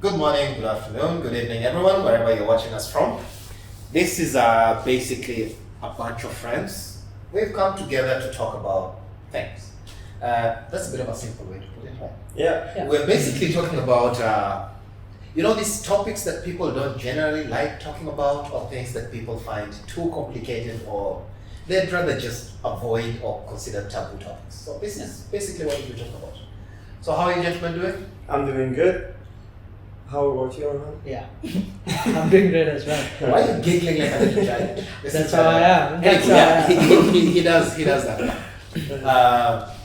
Good morning, good afternoon, good evening, everyone, wherever you're watching us from. This is basically a bunch of friends. We've come together to talk about things. That's a bit of a simple way to put it, right? Yeah. We're basically talking about, these topics that people don't generally like talking about, or things that people find too complicated, or they'd rather just avoid or consider taboo topics. So this is basically what we're talking about. So how are you gentlemen doing? I'm doing good. How about you, Arhan? Yeah, I'm doing great as well. Why are you giggling like a little child? That's how I am. That's Anyway, how I am. he does that.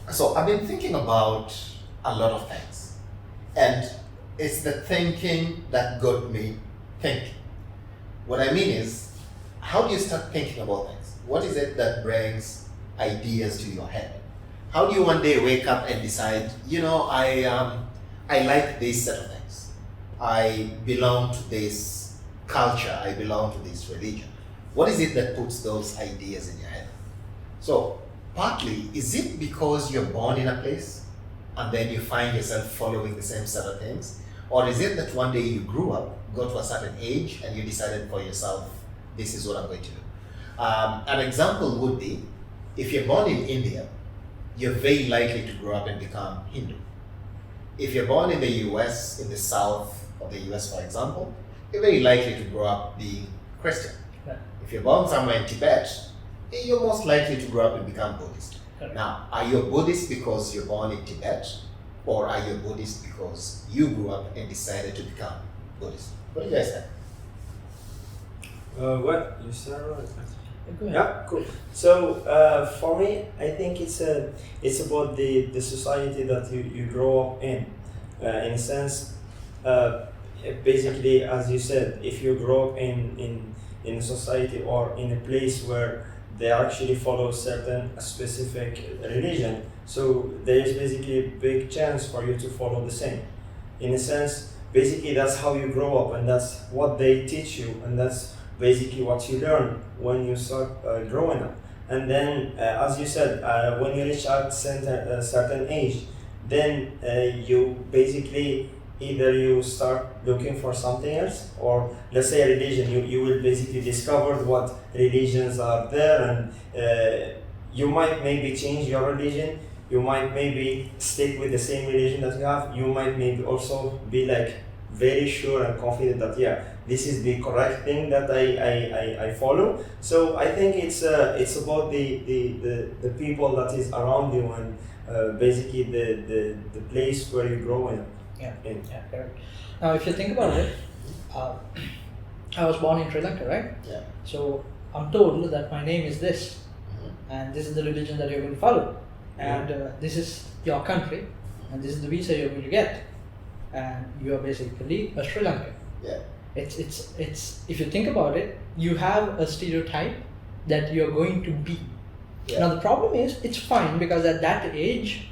So I've been thinking about a lot of things, and it's the thinking that got me thinking. What I mean is, how do you start thinking about things? What is it that brings ideas to your head? How do you one day wake up and decide, I like this set of things. I belong to this culture. I belong to this religion. What is it that puts those ideas in your head? So, partly, is it because you're born in a place and then you find yourself following the same set of things? Or is it that one day you grew up, got to a certain age, and you decided for yourself, this is what I'm going to do? An example would be, if you're born in India, you're very likely to grow up and become Hindu. If you're born in the US, in the south of the US, for example, you're very likely to grow up being Christian. Right. If you're born somewhere in Tibet, you're most likely to grow up and become Buddhist. Correct. Now, are you a Buddhist because you're born in Tibet, or are you a Buddhist because you grew up and decided to become Buddhist? What do you guys think? What? You start right? Go ahead. Yeah, cool. So for me, I think it's about the society that you grow up in. In a sense, basically, as you said, if you grow up in a society or in a place where they actually follow certain specific religion, so there is basically a big chance for you to follow the same. In a sense, basically that's how you grow up, and that's what they teach you, and that's basically what you learn when you start growing up. And then, as you said, when you reach a certain age, then you basically either you start looking for something else, or let's say a religion, you will basically discover what religions are there, and you might maybe change your religion, you might maybe stick with the same religion that you have, you might maybe also be like very sure and confident that this is the correct thing that I follow. So I think it's about the people that is around you, and basically the place where you grow in. Yeah, correct. Now, if you think about it, I was born in Sri Lanka, right? Yeah. So I'm told that my name is this, and this is the religion that you're going to follow, and this is your country, and this is the visa you're going to get, and you are basically a Sri Lankan. Yeah. It's if you think about it, you have a stereotype that you're going to be. Yeah. Now the problem is, it's fine because at that age,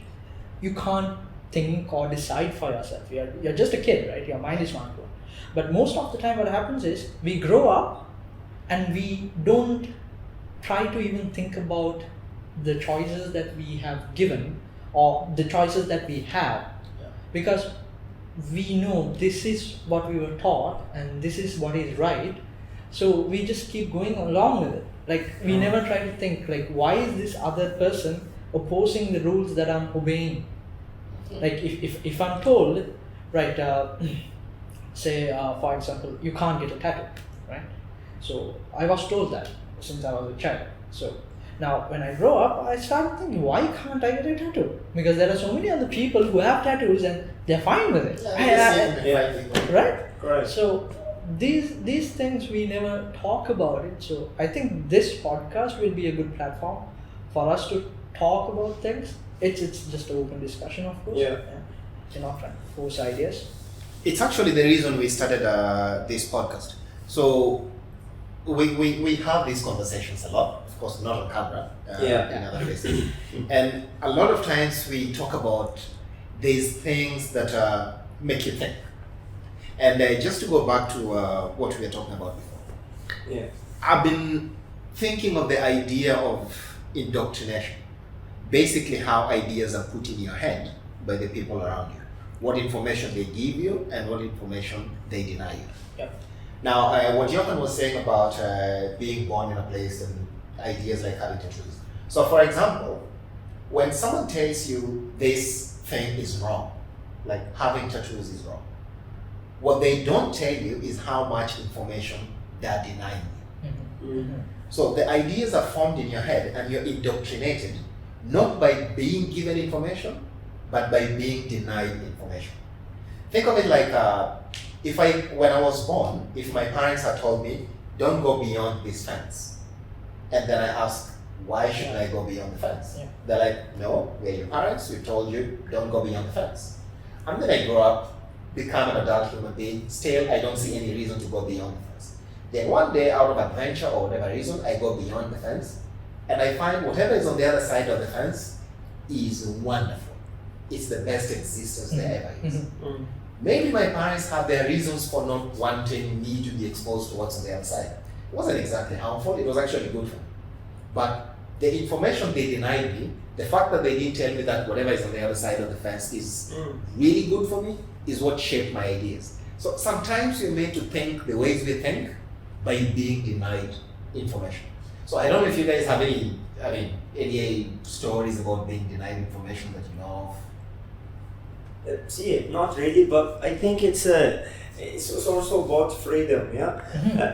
you can't think or decide for yourself. You're just a kid, right? Your mind is not grown. But most of the time what happens is, we grow up and we don't try to even think about the choices that we have given or the choices that we have. Yeah. Because we know this is what we were taught and this is what is right, so we just keep going along with it. Like, we never try to think, like, why is this other person opposing the rules that I'm obeying? Like, if I'm told, right, say for example, you can't get a tattoo, right? So I was told that since I was a child. So now when I grow up, I started thinking, why can't I get a tattoo? Because there are so many other people who have tattoos and they're fine with it. Right? Correct. So these things we never talk about it. So I think this podcast will be a good platform for us to talk about things. It's just an open discussion, of course. Yeah. You're not trying to force ideas. It's actually the reason we started this podcast. So we have these conversations a lot, of course, not on camera, in other places. And a lot of times we talk about these things that make you think. And just to go back to what we were talking about before, I've been thinking of the idea of indoctrination. Basically how ideas are put in your head by the people around you. what information they give you and what information they deny you. Yeah. Now, what Johan was saying about being born in a place and ideas like having tattoos. So, for example, when someone tells you this thing is wrong, like having tattoos is wrong, what they don't tell you is how much information they're denying you. Mm-hmm. So the ideas are formed in your head and you're indoctrinated not by being given information, but by being denied information. Think of it like when I was born, if my parents had told me, don't go beyond this fence, and then I ask, why should I go beyond the fence? Yeah. They're like, no, we're your parents, we told you, don't go beyond the fence. And then I grow up, become an adult human being, still I don't see any reason to go beyond the fence. Then one day, out of adventure or whatever reason, I go beyond the fence, and I find whatever is on the other side of the fence is wonderful. It's the best existence there ever is. Mm-hmm. Maybe my parents have their reasons for not wanting me to be exposed to what's on the other side. It wasn't exactly harmful, it was actually good for me. But the information they denied me, the fact that they didn't tell me that whatever is on the other side of the fence is really good for me, is what shaped my ideas. So sometimes you're made to think the ways we think by being denied information. So I don't know if you guys have any stories about being denied information that you know of. See, not really, but I think it's also about freedom, yeah?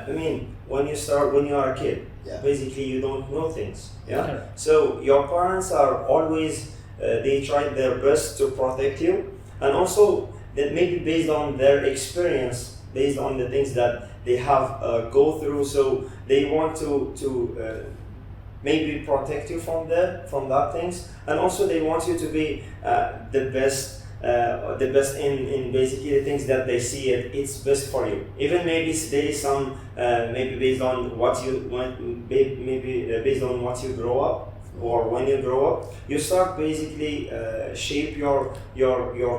I mean, when you are a kid, Yeah. basically you don't know things, yeah? Okay. So your parents are always, they try their best to protect you, and also that maybe based on their experience, based on the things that they have go through, so they want to maybe protect you from that things, and also they want you to be the best in basically the things that they see it's best for you. Even maybe there is some maybe based on what you want, maybe based on what you grow up, or when you grow up, you start basically shape your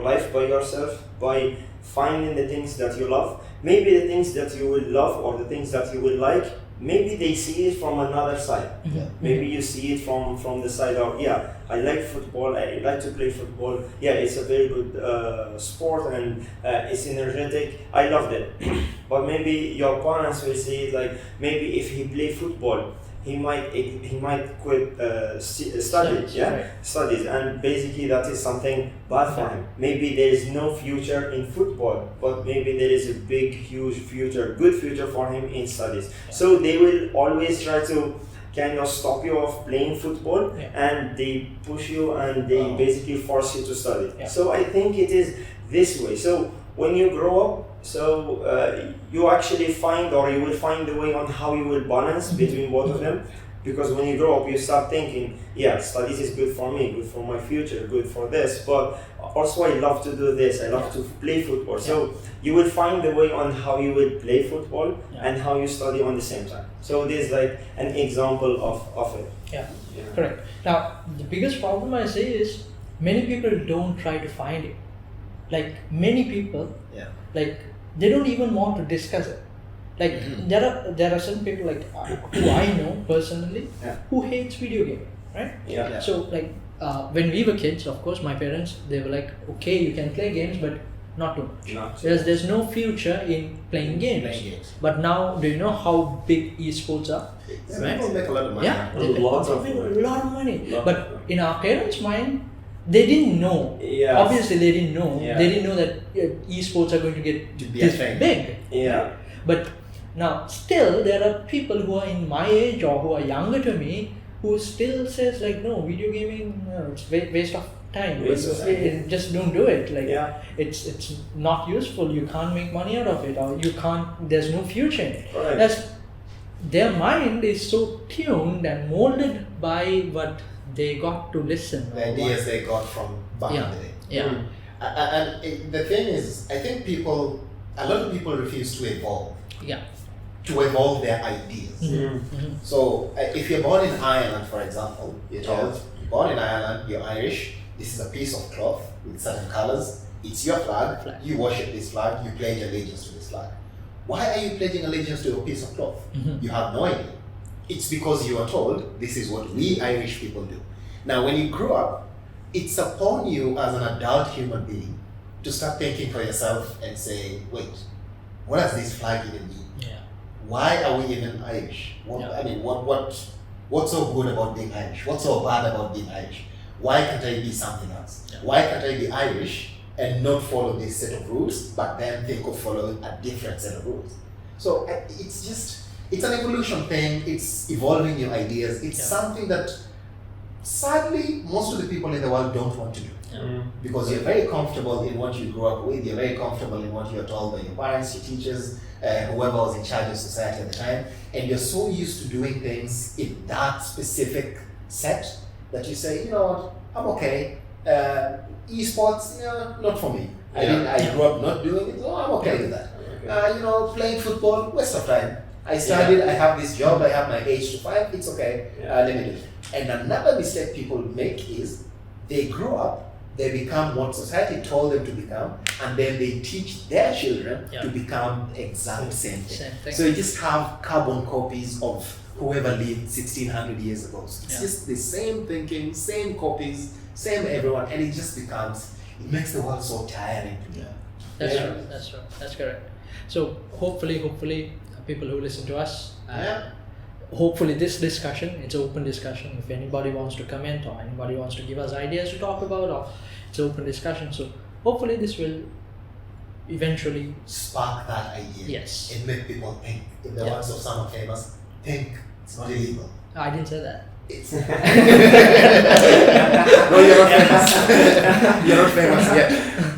life by yourself, by finding the things that you love. Maybe the things that you will love or the things that you will like, maybe they see it from another side. Yeah. Maybe you see it from the side of, yeah, I like football, I like to play football, yeah, it's a very good sport and it's energetic, I loved it. But maybe your parents will see it like, maybe if he play football, he might quit studies, yeah, right. Studies, and basically that is something bad for him. Maybe there is no future in football, but maybe there is a big, huge future, good future for him in studies. So they will always try to kind of stop you off playing football, Yeah. and they push you and they basically force you to study. Yeah. So I think it is this way. So when you grow up, so you actually find, or you will find the way on how you will balance between both of them. Because when you grow up, you start thinking, yeah, studies is good for me, good for my future, good for this, but also I love to do this, I love to play football. So you will find the way on how you will play football and how you study on the same time. So this is like an example of it. Yeah. Yeah. Correct. Now, the biggest problem I say is many people don't try to find it. Like many people, Yeah. like they don't even want to discuss it. Like there are some people like who I know personally who hates video gaming, right? Yeah. So like when we were kids, of course, my parents, they were like, okay, you can play games, but not too much. There's no future in playing games. But now, do you know how big esports are? Yeah, Right? people make a lot of money. Yeah, now. they Lots of make money. a lot of money. Lot But of money. in our parents' mind, they didn't know. Yes. Obviously, they didn't know. Yeah. They didn't know that esports are going to get To be a this thing. big. Yeah. But now, still, there are people who are in my age or who are younger to me who still says like, no, video gaming, no, it's waste of time. Waste of time. Just don't do it. Like, Yeah. it's not useful. You can't make money out of it, or you can't. There's no future in it. Right. Their mind is so tuned and molded by what they got to listen. The ideas they got from back in the day. Yeah. And the thing is, I think a lot of people refuse to evolve their ideas. Mm. So if you're born in Ireland, for example, you're told, you're born in Ireland, you're Irish, this is a piece of cloth with certain colors, it's your flag, you worship this flag, you pledge allegiance to this flag. Why are you pledging allegiance to a piece of cloth? You have no idea. It's because you are told this is what we Irish people do. Now, when you grow up, it's upon you as an adult human being to start thinking for yourself and say, wait, what does this flag even mean? Yeah. Why are we even Irish? I mean, what's so good about being Irish? What's so bad about being Irish? Why can't I be something else? Yeah. Why can't I be Irish and not follow this set of rules, but then think of following a different set of rules? So it's an evolution thing. It's evolving your ideas. It's something that sadly most of the people in the world don't want to do. Because you're very comfortable in what you grew up with, you're very comfortable in what you're told by your parents, your teachers, whoever was in charge of society at the time, and you're so used to doing things in that specific set that you say, you know what, I'm okay. Esports, not for me. I grew up not doing it, so I'm okay with that. Okay. Playing football, waste of time. I studied, I have this job, I have my 8 to 5, it's okay, let me do it. And another mistake people make is they grow up, they become what society told them to become, and then they teach their children to become the exact same thing. So you just have carbon copies of whoever lived 1600 years ago. So it's just the same thinking, same copies, same everyone, and it just becomes, it makes the world so tiring. That's true. That's correct. So hopefully people who listen to us, hopefully this discussion, it's an open discussion. If anybody wants to comment or anybody wants to give us ideas to talk about, or it's an open discussion. So hopefully this will eventually spark that idea. Yes. And make people think. In the words of someone famous, think. It's not illegal. I didn't say that. It's no, you're not famous. You're not famous yet.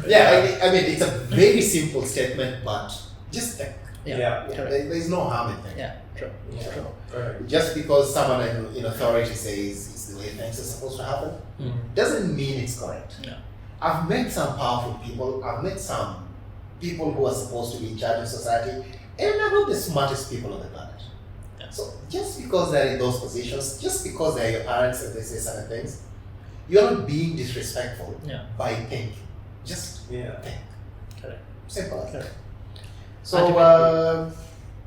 Yeah, I mean, it's a very simple statement, but just think. There's no harm in thinking. Yeah, true. Just because someone in authority says it's the way things are supposed to happen, doesn't mean it's correct. Yeah. I've met some powerful people. I've met some people who are supposed to be in charge of society, and they're not the smartest people on the planet. Yeah. So just because they're in those positions, just because they're your parents and they say certain things, you're not being disrespectful by thinking. Just think. Correct. Simple as that. Correct. So,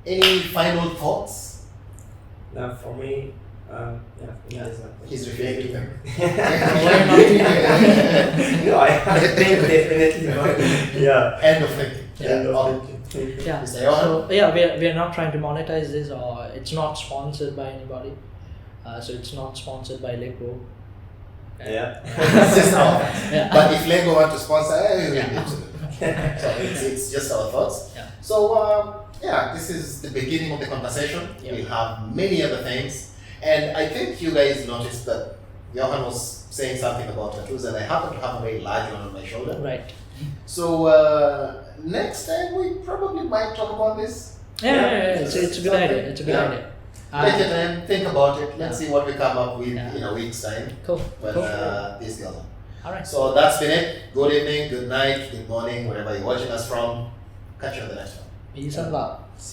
any final thoughts? Now for me, He's refusing to think. No, I think definitely not. End of thinking. Yeah. So we are not trying to monetize this, or it's not sponsored by anybody. So it's not sponsored by Lego. It's just our thoughts. But if Lego want to sponsor, we will do it. So it's just our thoughts. So this is the beginning of the conversation. We'll have many other things, and I think you guys noticed that Johan was saying something about tattoos, and I happen to have a very large one on my shoulder. Right. So next time we probably might talk about this. It's a good idea. It's a good idea. Take your time, think about it. Let's see what we come up with in a week's time. Cool. But this is the other one. All right. So that's been it. Good evening, good night, good morning, wherever you're watching us from. Catch you on the next one. Peace and love.